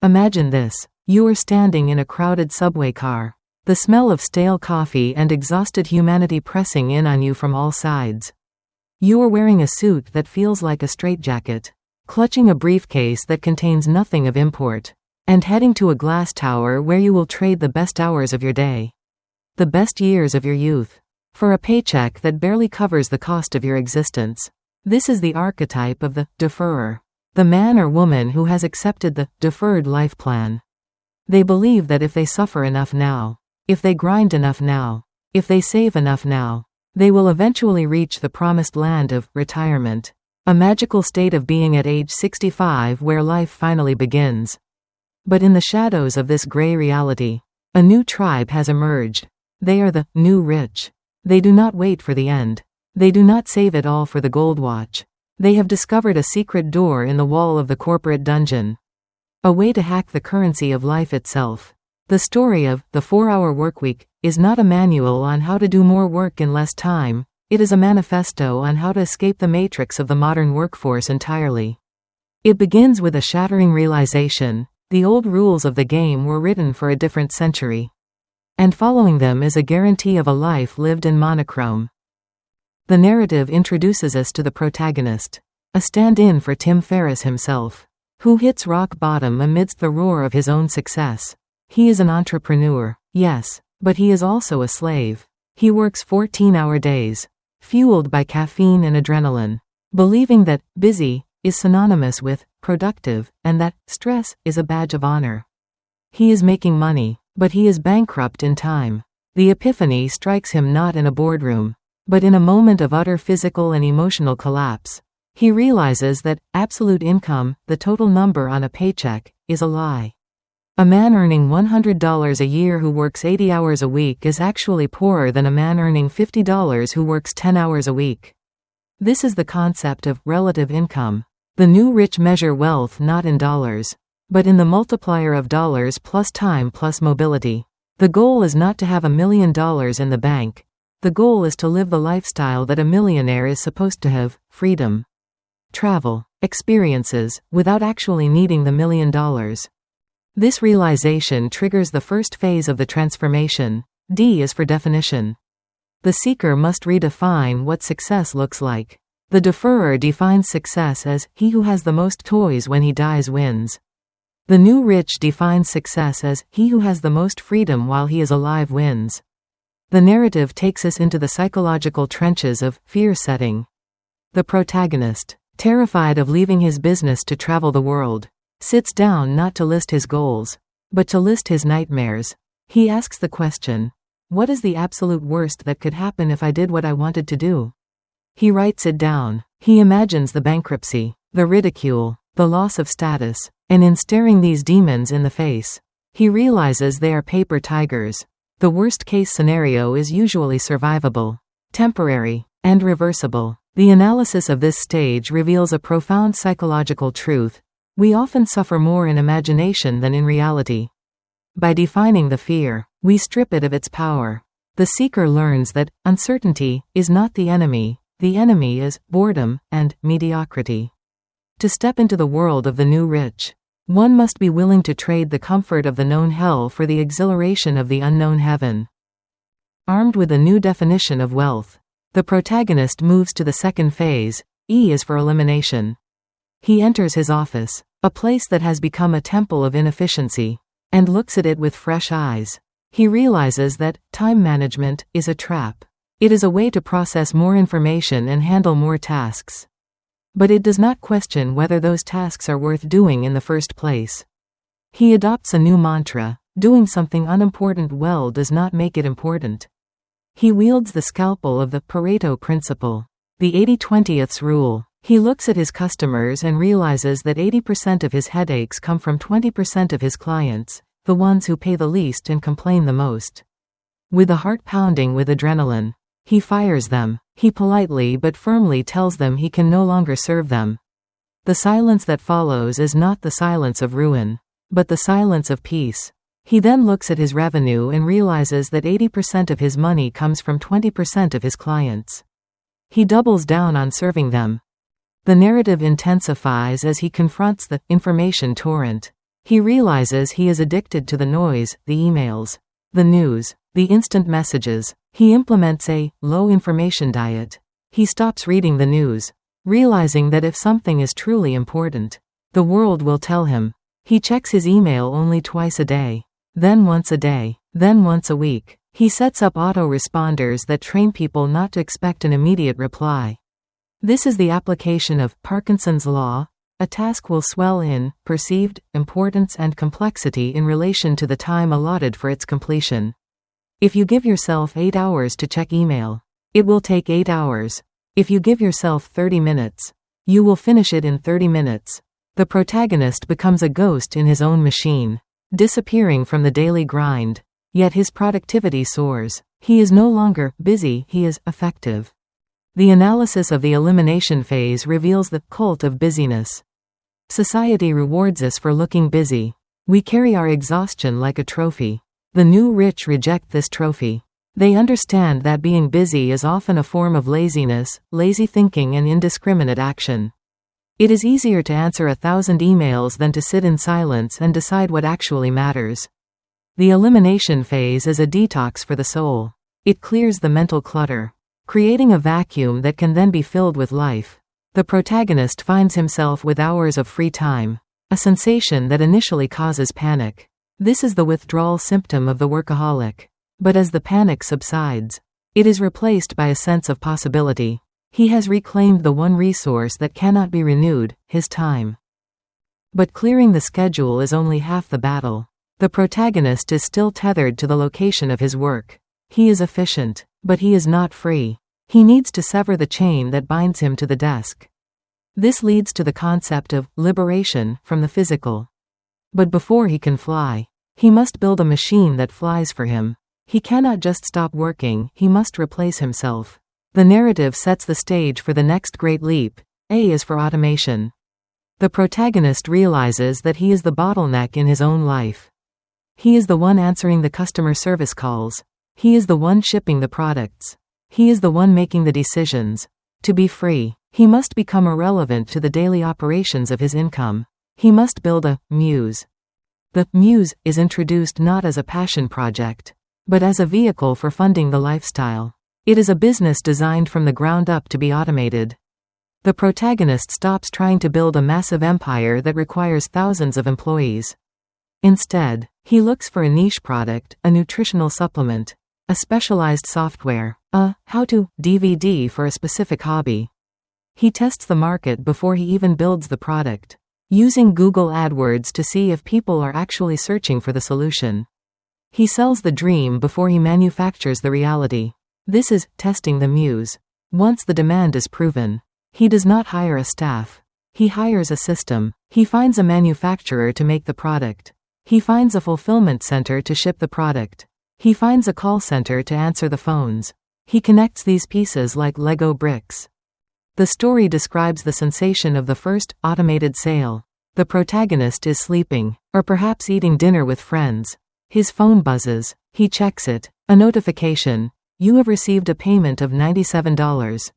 Imagine this. You are standing in a crowded subway car. The smell of stale coffee and exhausted humanity pressing in on you from all sides. You are wearing a suit that feels like a straitjacket, clutching a briefcase that contains nothing of import, and heading to a glass tower where you will trade the best hours of your day, the best years of your youth, for a paycheck that barely covers the cost of your existence. This is the archetype of the deferrer, the man or woman who has accepted the deferred life plan. They believe that if they suffer enough now, if they grind enough now, if they save enough now, they will eventually reach the promised land of retirement, a magical state of being at age 65 where life finally begins. But in the shadows of this gray reality, a new tribe has emerged. They are the new rich. They do not wait for the end. They do not save it all for the gold watch. They have discovered a secret door in the wall of the corporate dungeon. A way to hack the currency of life itself. The story of the 4-hour workweek is not a manual on how to do more work in less time. It is a manifesto on how to escape the matrix of the modern workforce entirely. It begins with a shattering realization: the old rules of the game were written for a different century, and following them is a guarantee of a life lived in monochrome. The narrative introduces us to the protagonist, a stand-in for Tim Ferriss himself, who hits rock bottom amidst the roar of his own success. He is an entrepreneur, yes, but he is also a slave. He works 14-hour days, fueled by caffeine and adrenaline, believing that busy is synonymous with productive, and that stress is a badge of honor. He is making money, but he is bankrupt in time. The epiphany strikes him not in a boardroom, but in a moment of utter physical and emotional collapse. He realizes that absolute income, the total number on a paycheck, is a lie. A man earning $100 a year who works 80 hours a week is actually poorer than a man earning $50 who works 10 hours a week. This is the concept of relative income. The new rich measure wealth not in dollars, but in the multiplier of dollars plus time plus mobility. The goal is not to have $1 million in the bank. The goal is to live the lifestyle that a millionaire is supposed to have: freedom, travel, experiences, without actually needing the $1 million. This realization triggers the first phase of the transformation. D is for definition. The seeker must redefine what success looks like. The deferrer defines success as, he who has the most toys when he dies wins. The new rich defines success as, he who has the most freedom while he is alive wins. The narrative takes us into the psychological trenches of fear setting. The protagonist, terrified of leaving his business to travel the world, sits down not to list his goals, but to list his nightmares. He asks the question, what is the absolute worst that could happen if I did what I wanted to do? He writes it down. He imagines the bankruptcy, the ridicule, the loss of status, and in staring these demons in the face, he realizes they are paper tigers. The worst-case scenario is usually survivable, temporary, and reversible. The analysis of this stage reveals a profound psychological truth. We often suffer more in imagination than in reality. By defining the fear, we strip it of its power. The seeker learns that uncertainty is not the enemy is boredom and mediocrity. To step into the world of the new rich, one must be willing to trade the comfort of the known hell for the exhilaration of the unknown heaven. Armed with a new definition of wealth, the protagonist moves to the second phase. E is for elimination. He enters his office, a place that has become a temple of inefficiency, and looks at it with fresh eyes. He realizes that time management is a trap. It is a way to process more information and handle more tasks. But it does not question whether those tasks are worth doing in the first place. He adopts a new mantra: doing something unimportant well does not make it important. He wields the scalpel of the Pareto principle, the 80-20th rule. He looks at his customers and realizes that 80% of his headaches come from 20% of his clients, the ones who pay the least and complain the most. With a heart pounding with adrenaline, he fires them. He politely but firmly tells them he can no longer serve them. The silence that follows is not the silence of ruin, but the silence of peace. He then looks at his revenue and realizes that 80% of his money comes from 20% of his clients. He doubles down on serving them. The narrative intensifies as he confronts the information torrent. He realizes he is addicted to the noise, the emails, the news, the instant messages. He implements a low-information diet. He stops reading the news, realizing that if something is truly important, the world will tell him. He checks his email only twice a day, then once a day, then once a week. He sets up auto-responders that train people not to expect an immediate reply. This is the application of Parkinson's law. A task will swell in perceived importance and complexity in relation to the time allotted for its completion. If you give yourself 8 hours to check email, it will take 8 hours. If you give yourself 30 minutes, you will finish it in 30 minutes. The protagonist becomes a ghost in his own machine, disappearing from the daily grind. Yet his productivity soars. He is no longer busy, he is effective. The analysis of the elimination phase reveals the cult of busyness. Society rewards us for looking busy. We carry our exhaustion like a trophy. The new rich reject this trophy. They understand that being busy is often a form of laziness, lazy thinking and indiscriminate action. It is easier to answer 1,000 emails than to sit in silence and decide what actually matters. The elimination phase is a detox for the soul. It clears the mental clutter, creating a vacuum that can then be filled with life. The protagonist finds himself with hours of free time, a sensation that initially causes panic. This is the withdrawal symptom of the workaholic. But as the panic subsides, it is replaced by a sense of possibility. He has reclaimed the one resource that cannot be renewed, his time. But clearing the schedule is only half the battle. The protagonist is still tethered to the location of his work. He is efficient, but he is not free. He needs to sever the chain that binds him to the desk. This leads to the concept of liberation from the physical. But before he can fly, he must build a machine that flies for him. He cannot just stop working, he must replace himself. The narrative sets the stage for the next great leap. A is for automation. The protagonist realizes that he is the bottleneck in his own life. He is the one answering the customer service calls. He is the one shipping the products. He is the one making the decisions. To be free, he must become irrelevant to the daily operations of his income. He must build a muse. The muse is introduced not as a passion project, but as a vehicle for funding the lifestyle. It is a business designed from the ground up to be automated. The protagonist stops trying to build a massive empire that requires thousands of employees. Instead, he looks for a niche product, a nutritional supplement, a specialized software, a how-to DVD for a specific hobby. He tests the market before he even builds the product, using Google AdWords to see if people are actually searching for the solution. He sells the dream before he manufactures the reality. This is testing the muse. Once the demand is proven, he does not hire a staff. He hires a system. He finds a manufacturer to make the product. He finds a fulfillment center to ship the product. He finds a call center to answer the phones. He connects these pieces like Lego bricks. The story describes the sensation of the first automated sale. The protagonist is sleeping, or perhaps eating dinner with friends. His phone buzzes. He checks it. A notification. You have received a payment of $97.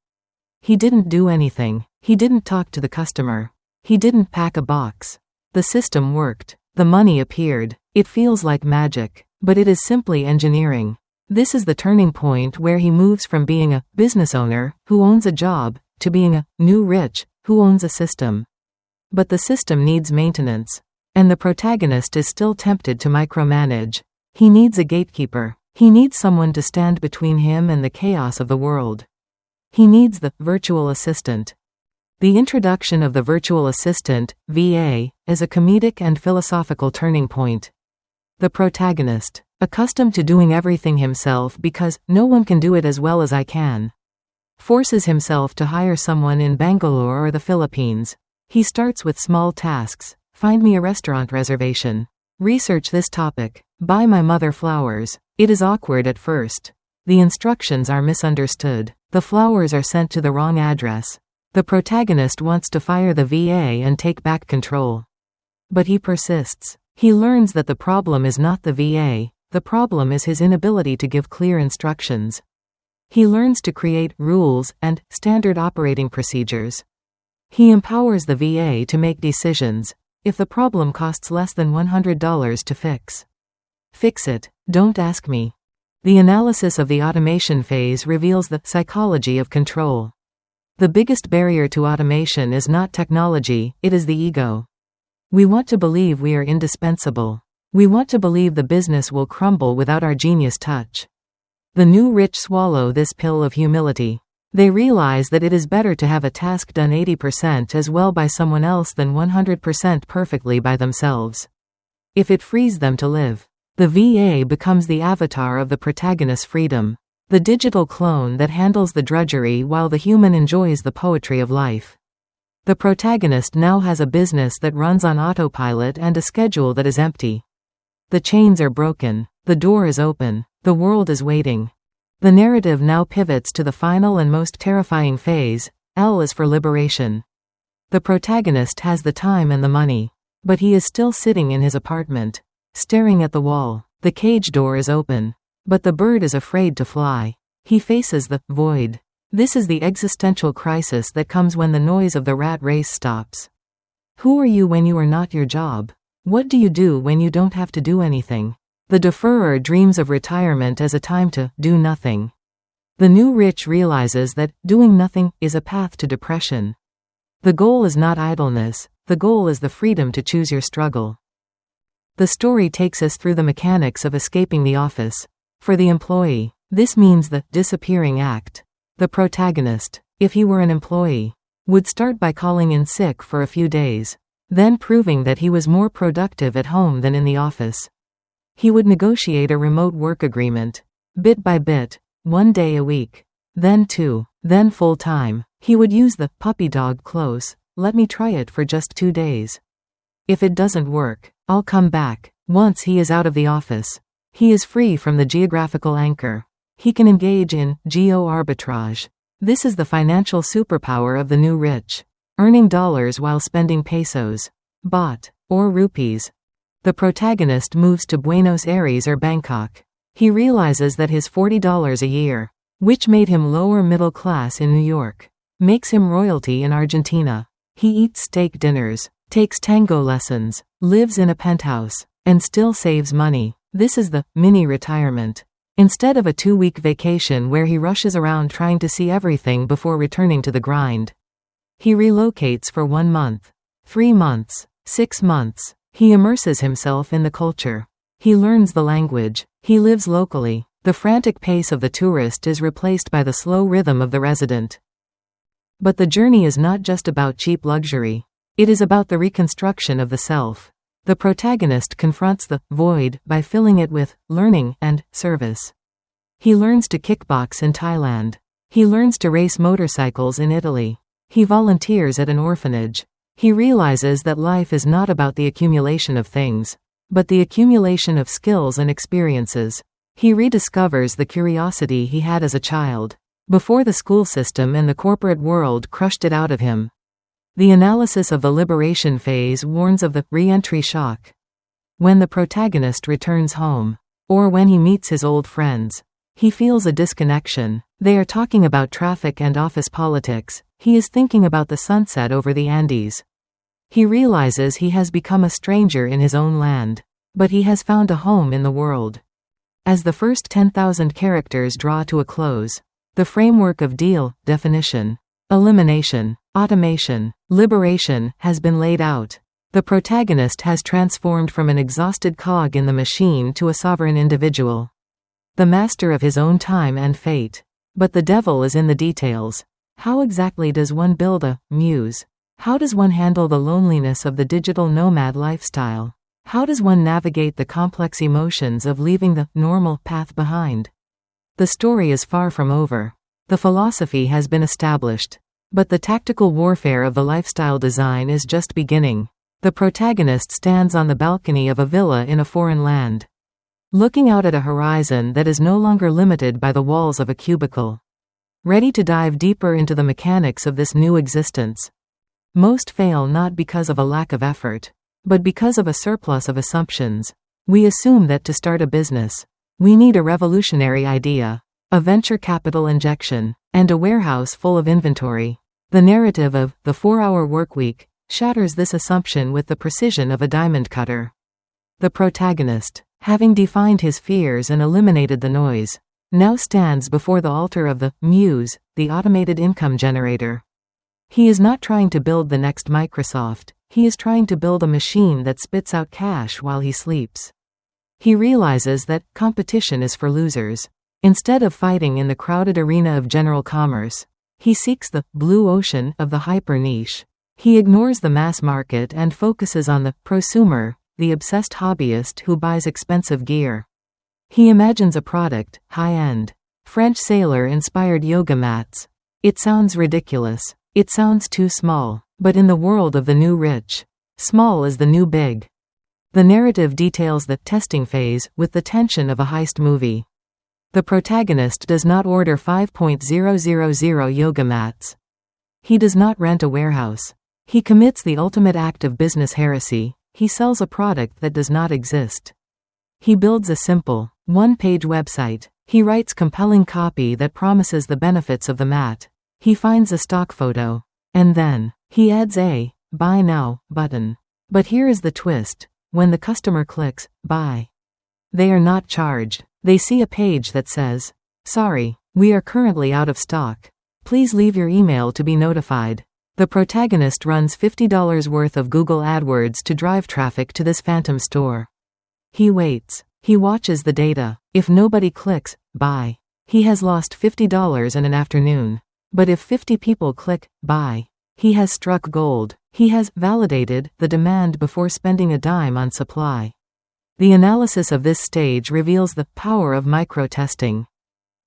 He didn't do anything. He didn't talk to the customer. He didn't pack a box. The system worked. The money appeared. It feels like magic, but it is simply engineering. This is the turning point where he moves from being a business owner who owns a job to being a new rich who owns a system. But the system needs maintenance, and the protagonist is still tempted to micromanage. He needs a gatekeeper. He needs someone to stand between him and the chaos of the world. He needs the virtual assistant. The introduction of the virtual assistant, VA, is a comedic and philosophical turning point. The protagonist, accustomed to doing everything himself because no one can do it as well as I can, forces himself to hire someone in Bangalore or the Philippines. He starts with small tasks. Find me a restaurant reservation. Research this topic. Buy my mother flowers. It is awkward at first. The instructions are misunderstood. The flowers are sent to the wrong address. The protagonist wants to fire the VA and take back control. But he persists. He learns that the problem is not the VA, the problem is his inability to give clear instructions. He learns to create rules and standard operating procedures. He empowers the VA to make decisions. If the problem costs less than $100 to fix, fix it. Don't ask me. The analysis of the automation phase reveals the psychology of control. The biggest barrier to automation is not technology, it is the ego. We want to believe we are indispensable. We want to believe the business will crumble without our genius touch. The new rich swallow this pill of humility. They realize that it is better to have a task done 80% as well by someone else than 100% perfectly by themselves. If it frees them to live, the VA becomes the avatar of the protagonist's freedom, the digital clone that handles the drudgery while the human enjoys the poetry of life. The protagonist now has a business that runs on autopilot and a schedule that is empty. The chains are broken, the door is open, the world is waiting. The narrative now pivots to the final and most terrifying phase. L is for liberation. The protagonist has the time and the money, but he is still sitting in his apartment, staring at the wall. The cage door is open, but the bird is afraid to fly. He faces the void. This is the existential crisis that comes when the noise of the rat race stops. Who are you when you are not your job? What do you do when you don't have to do anything? The deferrer dreams of retirement as a time to do nothing. The new rich realizes that doing nothing is a path to depression. The goal is not idleness, the goal is the freedom to choose your struggle. The story takes us through the mechanics of escaping the office. For the employee, this means the disappearing act. The protagonist, if he were an employee, would start by calling in sick for a few days, then proving that he was more productive at home than in the office. He would negotiate a remote work agreement, bit by bit, 1 day a week, then 2, then full time. He would use the puppy dog close, let me try it for just 2 days. If it doesn't work, I'll come back. Once he is out of the office, he is free from the geographical anchor. He can engage in geo-arbitrage. This is the financial superpower of the new rich, earning dollars while spending pesos, baht, or rupees. The protagonist moves to Buenos Aires or Bangkok. He realizes that his $40 a year, which made him lower middle class in New York, makes him royalty in Argentina. He eats steak dinners, takes tango lessons, lives in a penthouse, and still saves money. This is the mini-retirement. Instead of a 2-week vacation where he rushes around trying to see everything before returning to the grind, he relocates for 1 month, 3 months, 6 months. He immerses himself in the culture. He learns the language. He lives locally. The frantic pace of the tourist is replaced by the slow rhythm of the resident. But the journey is not just about cheap luxury. It is about the reconstruction of the self. The protagonist confronts the void by filling it with learning and service. He learns to kickbox in Thailand. He learns to race motorcycles in Italy. He volunteers at an orphanage. He realizes that life is not about the accumulation of things, but the accumulation of skills and experiences. He rediscovers the curiosity he had as a child, before the school system and the corporate world crushed it out of him. The analysis of the liberation phase warns of the re-entry shock. When the protagonist returns home, or when he meets his old friends, he feels a disconnection. They are talking about traffic and office politics. He is thinking about the sunset over the Andes. He realizes he has become a stranger in his own land, but he has found a home in the world. As the first 10,000 characters draw to a close, the framework of deal, definition, elimination, automation, liberation has been laid out. The protagonist has transformed from an exhausted cog in the machine to a sovereign individual, the master of his own time and fate. But the devil is in the details. How exactly does one build a muse? How does one handle the loneliness of the digital nomad lifestyle? How does one navigate the complex emotions of leaving the normal path behind? The story is far from over. The philosophy has been established, but the tactical warfare of the lifestyle design is just beginning. The protagonist stands on the balcony of a villa in a foreign land, looking out at a horizon that is no longer limited by the walls of a cubicle, ready to dive deeper into the mechanics of this new existence. Most fail not because of a lack of effort, but because of a surplus of assumptions. We assume that to start a business, we need a revolutionary idea, a venture capital injection, and a warehouse full of inventory. The narrative of the 4-hour workweek, shatters this assumption with the precision of a diamond cutter. The protagonist, having defined his fears and eliminated the noise, now stands before the altar of the Muse, the automated income generator. He is not trying to build the next Microsoft, he is trying to build a machine that spits out cash while he sleeps. He realizes that competition is for losers. Instead of fighting in the crowded arena of general commerce, he seeks the blue ocean of the hyper niche. He ignores the mass market and focuses on the prosumer, the obsessed hobbyist who buys expensive gear. He imagines a product, high-end, French sailor-inspired yoga mats. It sounds ridiculous. It sounds too small. But in the world of the new rich, small is the new big. The narrative details the testing phase with the tension of a heist movie. The protagonist does not order 5,000 yoga mats. He does not rent a warehouse. He commits the ultimate act of business heresy. He sells a product that does not exist. He builds a simple, one-page website. He writes compelling copy that promises the benefits of the mat. He finds a stock photo. And then, he adds a buy now button. But here is the twist. When the customer clicks buy, they are not charged. They see a page that says, sorry, we are currently out of stock. Please leave your email to be notified. The protagonist runs $50 worth of Google AdWords to drive traffic to this phantom store. He waits. He watches the data. If nobody clicks buy, he has lost $50 in an afternoon. But if 50 people click buy, he has struck gold. He has validated the demand before spending a dime on supply. The analysis of this stage reveals the power of micro-testing.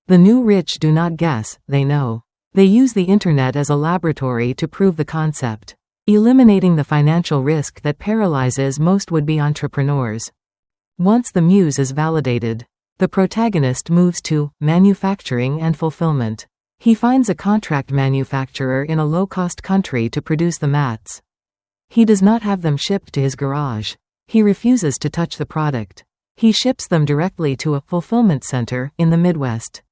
The new rich do not guess, they know. They use the internet as a laboratory to prove the concept, eliminating the financial risk that paralyzes most would-be entrepreneurs. Once the muse is validated, the protagonist moves to manufacturing and fulfillment. He finds a contract manufacturer in a low-cost country to produce the mats. He does not have them shipped to his garage. He refuses to touch the product. He ships them directly to a fulfillment center in the Midwest.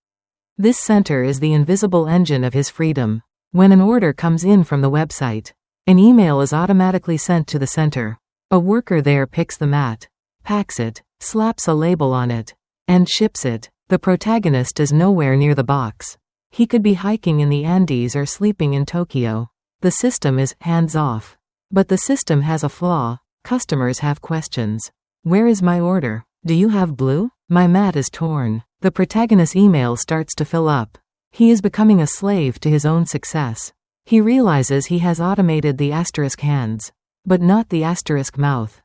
This center is the invisible engine of his freedom. When an order comes in from the website, an email is automatically sent to the center. A worker there picks the mat, packs it, slaps a label on it, and ships it. The protagonist is nowhere near the box. He could be hiking in the Andes or sleeping in Tokyo. The system is hands-off. But the system has a flaw. Customers have questions. Where is my order? Do you have blue? My mat is torn. The protagonist's email starts to fill up. He is becoming a slave to his own success. He realizes he has automated the asterisk hands, but not the asterisk mouth.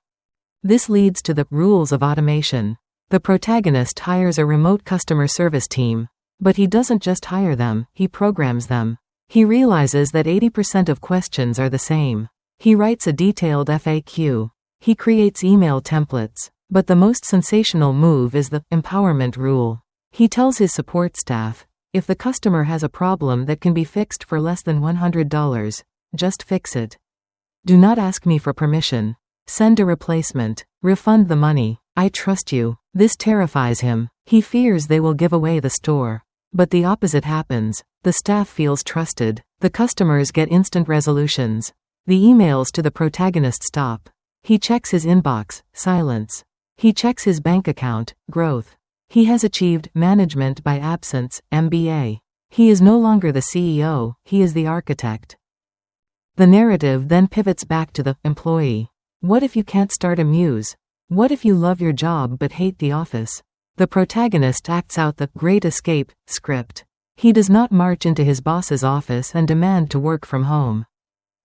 This leads to the rules of automation. The protagonist hires a remote customer service team. But he doesn't just hire them, he programs them. He realizes that 80% of questions are the same. He writes a detailed FAQ. He creates email templates. But the most sensational move is the empowerment rule. He tells his support staff, if the customer has a problem that can be fixed for less than $100, just fix it. Do not ask me for permission. Send a replacement. Refund the money. I trust you. This terrifies him. He fears they will give away the store. But the opposite happens. The staff feels trusted. The customers get instant resolutions. The emails to the protagonist stop. He checks his inbox, silence. He checks his bank account, growth. He has achieved management by absence, MBA. He is no longer the CEO, he is the architect. The narrative then pivots back to the employee. What if you can't start a muse? What if you love your job but hate the office? The protagonist acts out the Great Escape script. He does not march into his boss's office and demand to work from home.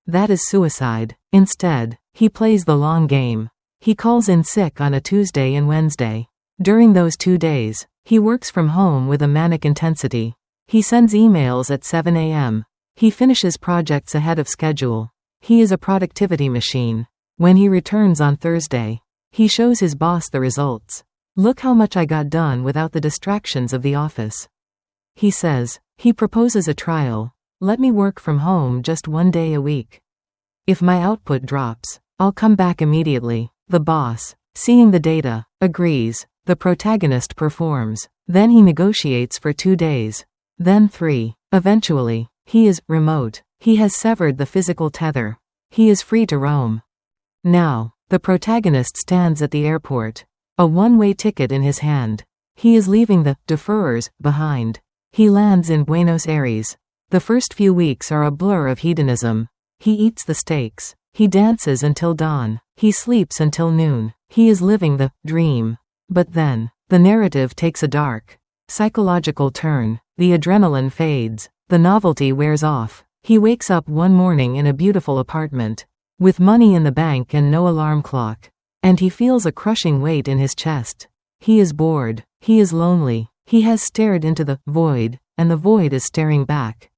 That is suicide. Instead, he plays the long game. He calls in sick on a Tuesday and Wednesday. During those 2 days, he works from home with a manic intensity. He sends emails at 7 a.m. He finishes projects ahead of schedule. He is a productivity machine. When he returns on Thursday, he shows his boss the results. Look how much I got done without the distractions of the office. He says, he proposes a trial. Let me work from home just 1 day a week. If my output drops, I'll come back immediately. The boss, seeing the data, agrees. The protagonist performs. Then he negotiates for 2 days. Then 3. Eventually, he is remote. He has severed the physical tether. He is free to roam. Now, the protagonist stands at the airport. A one-way ticket in his hand. He is leaving the deferrers behind. He lands in Buenos Aires. The first few weeks are a blur of hedonism. He eats the steaks. He dances until dawn. He sleeps until noon. He is living the dream. But then, the narrative takes a dark, psychological turn. The adrenaline fades. The novelty wears off. He wakes up one morning in a beautiful apartment, with money in the bank and no alarm clock. And he feels a crushing weight in his chest. He is bored. He is lonely. He has stared into the void, and the void is staring back.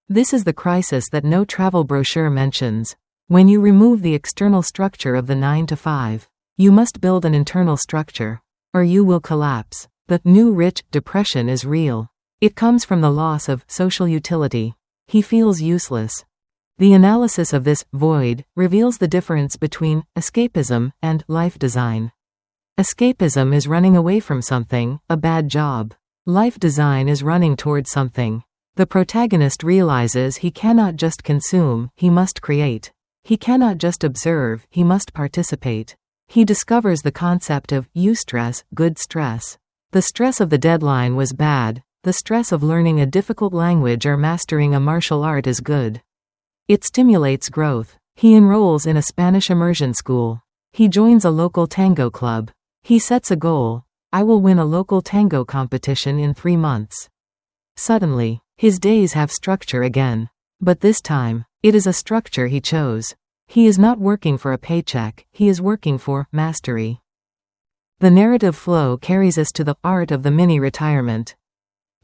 This is the crisis that no travel brochure mentions. When you remove the external structure of the 9 to 5, you must build an internal structure, or you will collapse. The new rich depression is real. It comes from the loss of social utility. He feels useless. The analysis of this void reveals the difference between escapism and life design. Escapism is running away from something, a bad job. Life design is running towards something. The protagonist realizes he cannot just consume, he must create. He cannot just observe, he must participate. He discovers the concept of eustress, good stress. The stress of the deadline was bad. The stress of learning a difficult language or mastering a martial art is good. It stimulates growth. He enrolls in a Spanish immersion school. He joins a local tango club. He sets a goal. I will win a local tango competition in 3 months. Suddenly, his days have structure again. But this time, it is a structure he chose. He is not working for a paycheck, he is working for mastery. The narrative flow carries us to the art of the mini-retirement.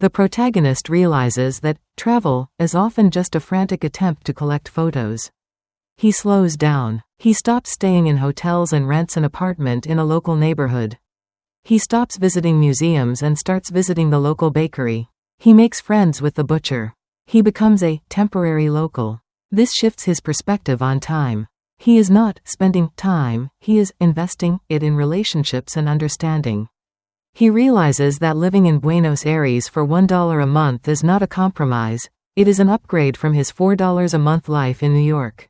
The protagonist realizes that travel is often just a frantic attempt to collect photos. He slows down. He stops staying in hotels and rents an apartment in a local neighborhood. He stops visiting museums and starts visiting the local bakery. He makes friends with the butcher. He becomes a temporary local. This shifts his perspective on time. He is not spending time, he is investing it in relationships and understanding. He realizes that living in Buenos Aires for $1 a month is not a compromise, it is an upgrade from his $4 a month life in New York.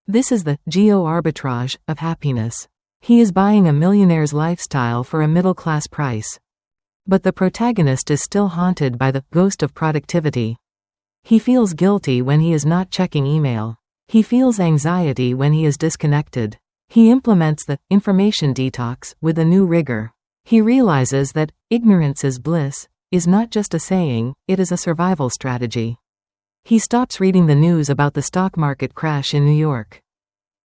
This is the geo-arbitrage of happiness. He is buying a millionaire's lifestyle for a middle-class price. But the protagonist is still haunted by the ghost of productivity. He feels guilty when he is not checking email. He feels anxiety when he is disconnected. He implements the information detox with a new rigor. He realizes that ignorance is bliss is not just a saying, it is a survival strategy. He stops reading the news about the stock market crash in New York.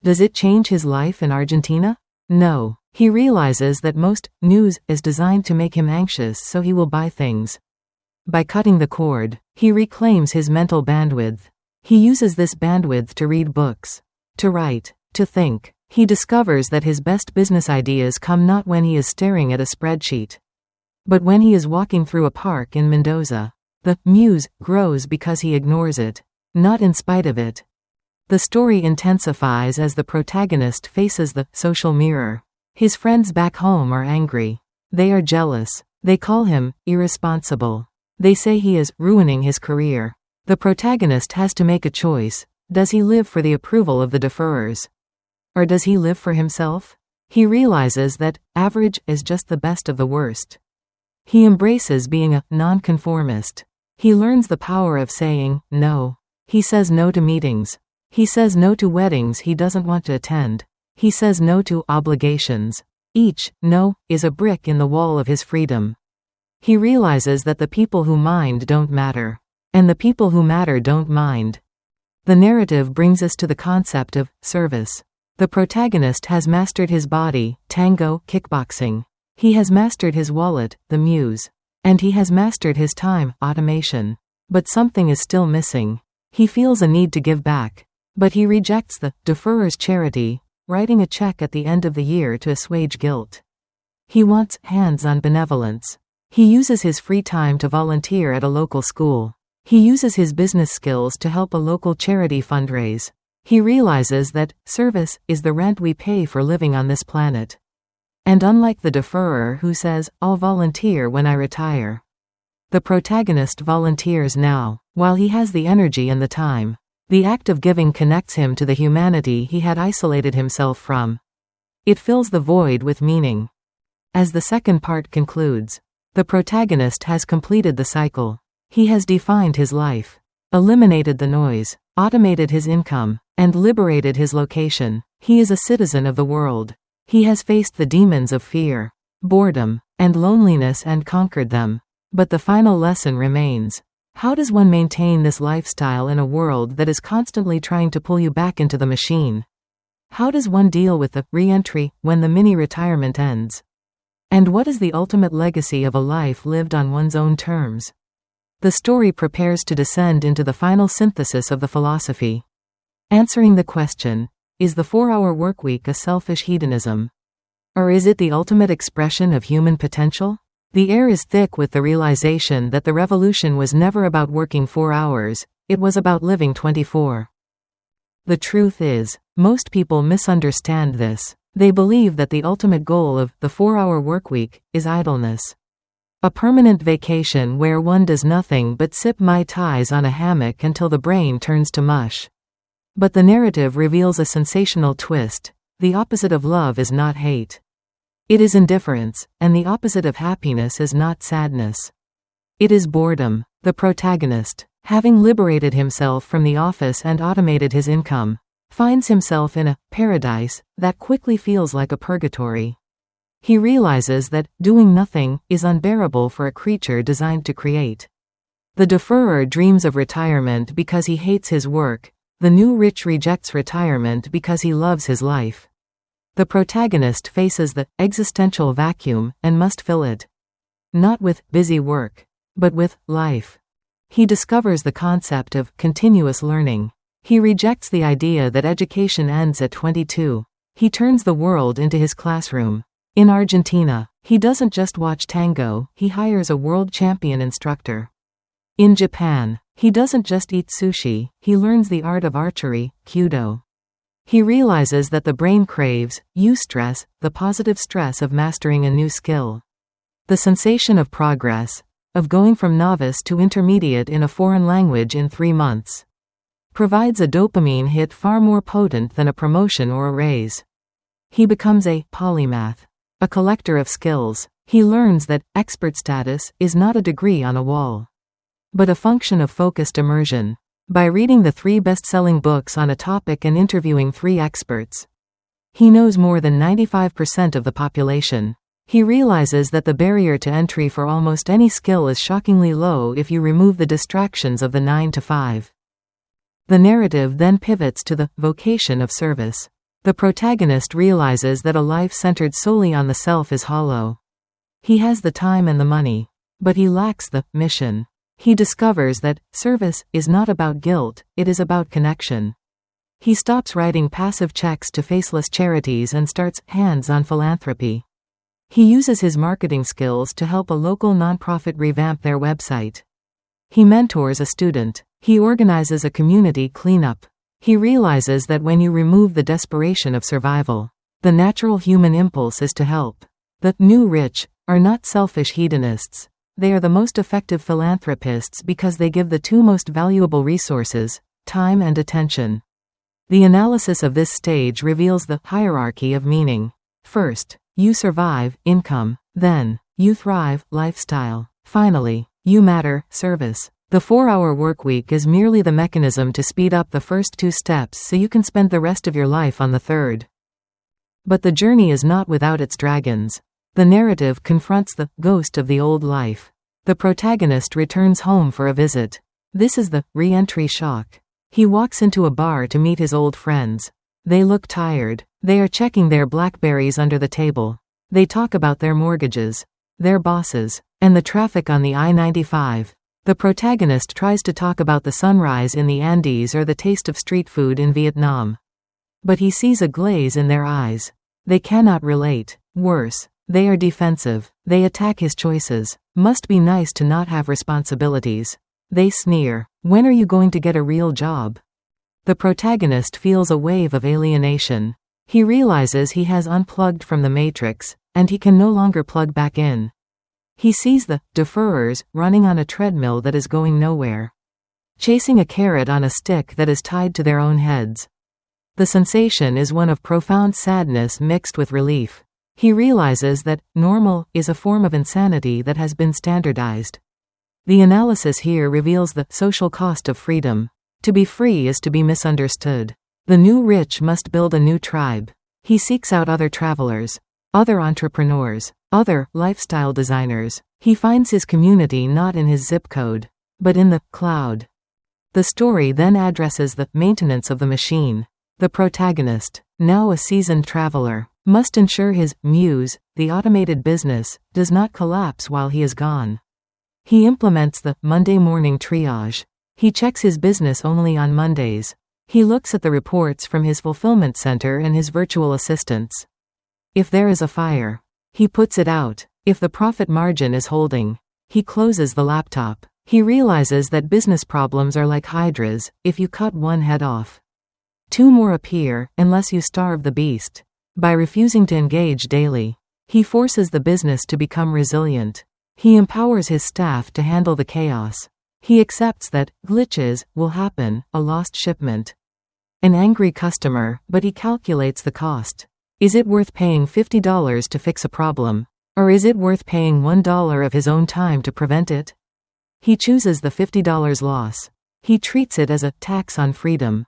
Does it change his life in Argentina? No. He realizes that most news is designed to make him anxious, so he will buy things. By cutting the cord, he reclaims his mental bandwidth. He uses this bandwidth to read books, to write, to think. He discovers that his best business ideas come not when he is staring at a spreadsheet, but when he is walking through a park in Mendoza. The muse grows because he ignores it, not in spite of it. The story intensifies as the protagonist faces the social mirror. His friends back home are angry. They are jealous. They call him irresponsible. They say he is ruining his career. The protagonist has to make a choice. Does he live for the approval of the deferrers? Or does he live for himself? He realizes that average is just the best of the worst. He embraces being a nonconformist. He learns the power of saying no. He says no to meetings. He says no to weddings he doesn't want to attend. He says no to obligations. Each no is a brick in the wall of his freedom. He realizes that the people who mind don't matter, and the people who matter don't mind. The narrative brings us to the concept of service. The protagonist has mastered his body, tango, kickboxing. He has mastered his wallet, the muse. And he has mastered his time, automation. But something is still missing. He feels a need to give back. But he rejects the deferrer's charity, writing a check at the end of the year to assuage guilt. He wants hands-on benevolence. He uses his free time to volunteer at a local school. He uses his business skills to help a local charity fundraise. He realizes that service is the rent we pay for living on this planet. And unlike the deferrer who says, "I'll volunteer when I retire," the protagonist volunteers now, while he has the energy and the time. The act of giving connects him to the humanity he had isolated himself from. It fills the void with meaning. As the second part concludes, the protagonist has completed the cycle. He has defined his life, eliminated the noise, automated his income, and liberated his location. He is a citizen of the world. He has faced the demons of fear, boredom, and loneliness and conquered them. But the final lesson remains. How does one maintain this lifestyle in a world that is constantly trying to pull you back into the machine? How does one deal with the re-entry when the mini-retirement ends? And what is the ultimate legacy of a life lived on one's own terms? The story prepares to descend into the final synthesis of the philosophy. Answering the question, is the 4-hour workweek a selfish hedonism? Or is it the ultimate expression of human potential? The air is thick with the realization that the revolution was never about working 4 hours, it was about living 24. The truth is, most people misunderstand this. They believe that the ultimate goal of the 4-hour workweek is idleness. A permanent vacation where one does nothing but sip Mai Tais on a hammock until the brain turns to mush. But the narrative reveals a sensational twist. The opposite of love is not hate. It is indifference, and the opposite of happiness is not sadness. It is boredom. The protagonist, having liberated himself from the office and automated his income, finds himself in a paradise that quickly feels like a purgatory. He realizes that doing nothing is unbearable for a creature designed to create. The deferrer dreams of retirement because he hates his work. The new rich rejects retirement because he loves his life. The protagonist faces the existential vacuum and must fill it. Not with busy work, but with life. He discovers the concept of continuous learning. He rejects the idea that education ends at 22. He turns the world into his classroom. In Argentina, he doesn't just watch tango, he hires a world champion instructor. In Japan, he doesn't just eat sushi, he learns the art of archery, Kyudo. He realizes that the brain craves eustress, the positive stress of mastering a new skill. The sensation of progress, of going from novice to intermediate in a foreign language in 3 months, provides a dopamine hit far more potent than a promotion or a raise. He becomes a polymath, a collector of skills. He learns that expert status is not a degree on a wall, but a function of focused immersion. By reading the 3 best-selling books on a topic and interviewing 3 experts, he knows more than 95% of the population. He realizes that the barrier to entry for almost any skill is shockingly low if you remove the distractions of the 9 to 5. The narrative then pivots to the vocation of service. The protagonist realizes that a life centered solely on the self is hollow. He has the time and the money, but he lacks the mission. He discovers that service is not about guilt, it is about connection. He stops writing passive checks to faceless charities and starts hands-on philanthropy. He uses his marketing skills to help a local nonprofit revamp their website. He mentors a student. He organizes a community cleanup. He realizes that when you remove the desperation of survival, the natural human impulse is to help. The new rich are not selfish hedonists. They are the most effective philanthropists because they give the 2 most valuable resources, time and attention. The analysis of this stage reveals the hierarchy of meaning. First, you survive, income. Then, you thrive, lifestyle. Finally, you matter, service. The 4-hour workweek is merely the mechanism to speed up the first 2 steps so you can spend the rest of your life on the third. But the journey is not without its dragons. The narrative confronts the ghost of the old life. The protagonist returns home for a visit. This is the re-entry shock. He walks into a bar to meet his old friends. They look tired. They are checking their Blackberries under the table. They talk about their mortgages, their bosses, and the traffic on the I-95. The protagonist tries to talk about the sunrise in the Andes or the taste of street food in Vietnam. But he sees a glaze in their eyes. They cannot relate. Worse, they are defensive. They attack his choices. Must be nice to not have responsibilities. They sneer. When are you going to get a real job? The protagonist feels a wave of alienation. He realizes he has unplugged from the matrix, and he can no longer plug back in. He sees the deferrers running on a treadmill that is going nowhere. chasing a carrot on a stick that is tied to their own heads. The sensation is one of profound sadness mixed with relief. He realizes that normal is a form of insanity that has been standardized. The analysis here reveals the social cost of freedom. To be free is to be misunderstood. The new rich must build a new tribe. He seeks out other travelers, other entrepreneurs, other lifestyle designers. He finds his community not in his zip code, but in the cloud. The story then addresses the maintenance of the machine. The protagonist, now a seasoned traveler, must ensure his muse, the automated business, does not collapse while he is gone. He implements the Monday morning triage. He checks his business only on Mondays. He looks at the reports from his fulfillment center and his virtual assistants. If there is a fire, he puts it out. If the profit margin is holding, he closes the laptop. He realizes that business problems are like hydras. If you cut one head off, two more appear, unless you starve the beast. By refusing to engage daily, he forces the business to become resilient. He empowers his staff to handle the chaos. He accepts that glitches will happen, a lost shipment, an angry customer, but he calculates the cost. Is it worth paying $50 to fix a problem? Or is it worth paying $1 of his own time to prevent it? He chooses the $50 loss. He treats it as a tax on freedom.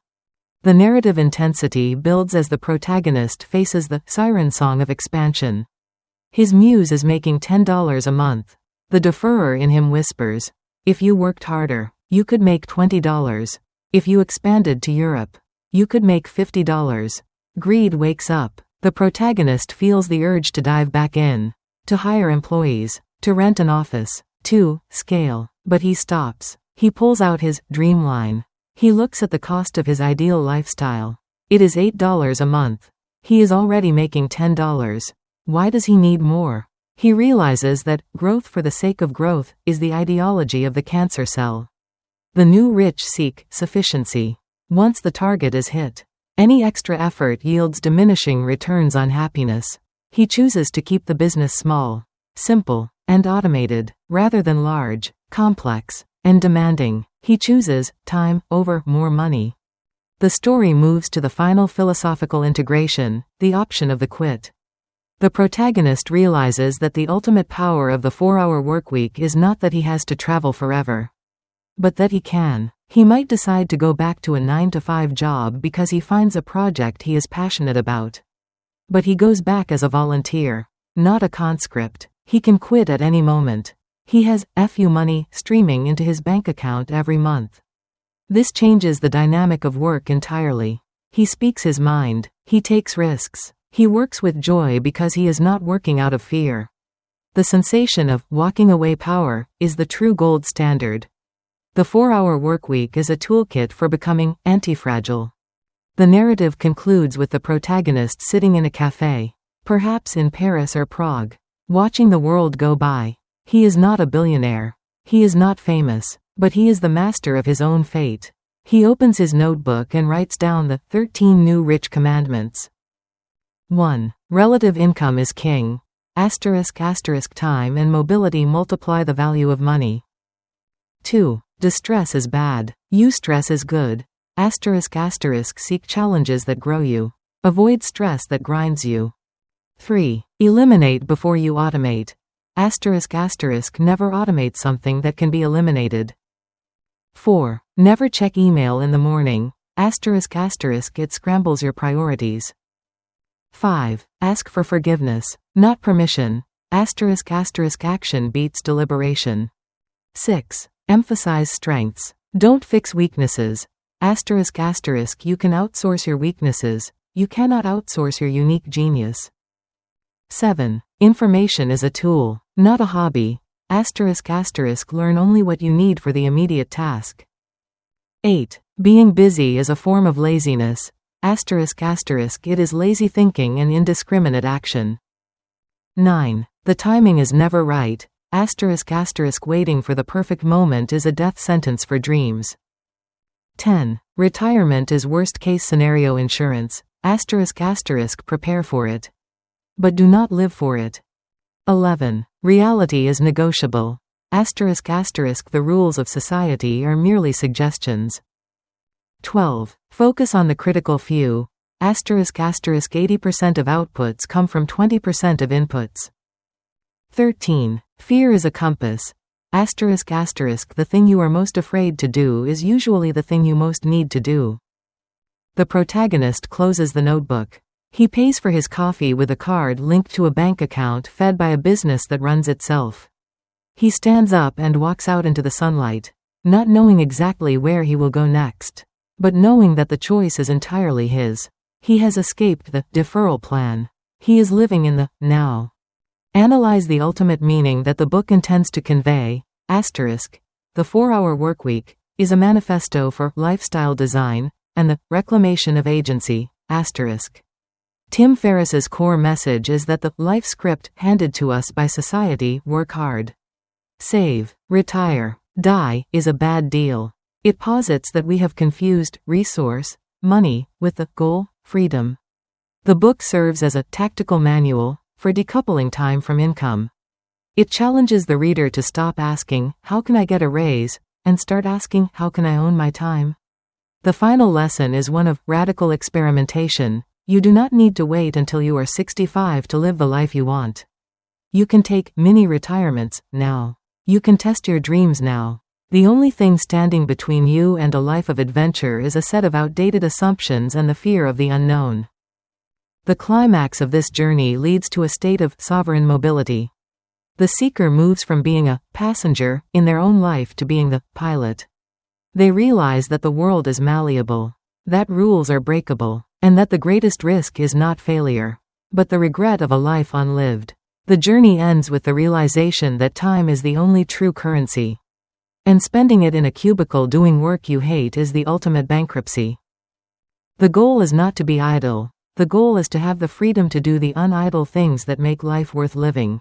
The narrative intensity builds as the protagonist faces the siren song of expansion. His muse is making $10 a month. The deferrer in him whispers, if you worked harder, you could make $20. If you expanded to Europe, you could make $50. Greed wakes up. The protagonist feels the urge to dive back in, to hire employees, to rent an office, to scale. But he stops. He pulls out his dream line. He looks at the cost of his ideal lifestyle. It is $8 a month. He is already making $10. Why does he need more? He realizes that growth for the sake of growth is the ideology of the cancer cell. The new rich seek sufficiency. Once the target is hit, any extra effort yields diminishing returns on happiness. He chooses to keep the business small, simple, and automated, rather than large, complex, and demanding. He chooses time over more money. The story moves to the final philosophical integration, the option of the quit. The protagonist realizes that the ultimate power of the 4-hour workweek is not that he has to travel forever, but that he can. He might decide to go back to a 9-to-5 job because he finds a project he is passionate about. But he goes back as a volunteer, not a conscript. He can quit at any moment. He has FU money streaming into his bank account every month. This changes the dynamic of work entirely. He speaks his mind. He takes risks. He works with joy because he is not working out of fear. The sensation of walking away power is the true gold standard. The 4-hour workweek is a toolkit for becoming anti-fragile. The narrative concludes with the protagonist sitting in a cafe, perhaps in Paris or Prague, watching the world go by. He is not a billionaire. He is not famous, but he is the master of his own fate. He opens his notebook and writes down the 13 new rich commandments. 1. Relative income is king. **** Time and mobility multiply the value of money. 2. Distress is bad. Eustress is good. **** Seek challenges that grow you. Avoid stress that grinds you. 3. Eliminate before you automate. **** Never automate something that can be eliminated. 4. Never check email in the morning. **** It scrambles your priorities. 5. Ask for forgiveness, not permission. **** Action beats deliberation. 6. Emphasize strengths. Don't fix weaknesses. **** You can outsource your weaknesses. You cannot outsource your unique genius. 7. Information is a tool, not a hobby. **** Learn only what you need for the immediate task. 8. Being busy is a form of laziness. **** It is lazy thinking and indiscriminate action. 9. The timing is never right. **** Waiting for the perfect moment is a death sentence for dreams. 10. Retirement is worst-case scenario insurance. ***, prepare for it, but do not live for it. 11. Reality is negotiable. The rules of society are merely suggestions. 12. Focus on the critical few. 80% of outputs come from 20% of inputs. 13. Fear is a compass. The thing you are most afraid to do is usually the thing you most need to do. The protagonist closes the notebook. He pays for his coffee with a card linked to a bank account fed by a business that runs itself. He stands up and walks out into the sunlight, not knowing exactly where he will go next, but knowing that the choice is entirely his. He has escaped the deferral plan. He is living in the now. Analyze the ultimate meaning that the book intends to convey. The 4-hour workweek is a manifesto for lifestyle design and the reclamation of agency. Tim Ferriss's core message is that the life script handed to us by society, work hard, save, retire, die, is a bad deal. It posits that we have confused resource, money, with the goal, freedom. The book serves as a tactical manual for decoupling time from income. It challenges the reader to stop asking, "How can I get a raise?" and start asking, "How can I own my time?" The final lesson is one of radical experimentation. You do not need to wait until you are 65 to live the life you want. You can take mini retirements now. You can test your dreams now. The only thing standing between you and a life of adventure is a set of outdated assumptions and the fear of the unknown. The climax of this journey leads to a state of sovereign mobility. The seeker moves from being a passenger in their own life to being the pilot. They realize that the world is malleable, that rules are breakable, and that the greatest risk is not failure, but the regret of a life unlived. The journey ends with the realization that time is the only true currency, and spending it in a cubicle doing work you hate is the ultimate bankruptcy. The goal is not to be idle. The goal is to have the freedom to do the unidle things that make life worth living.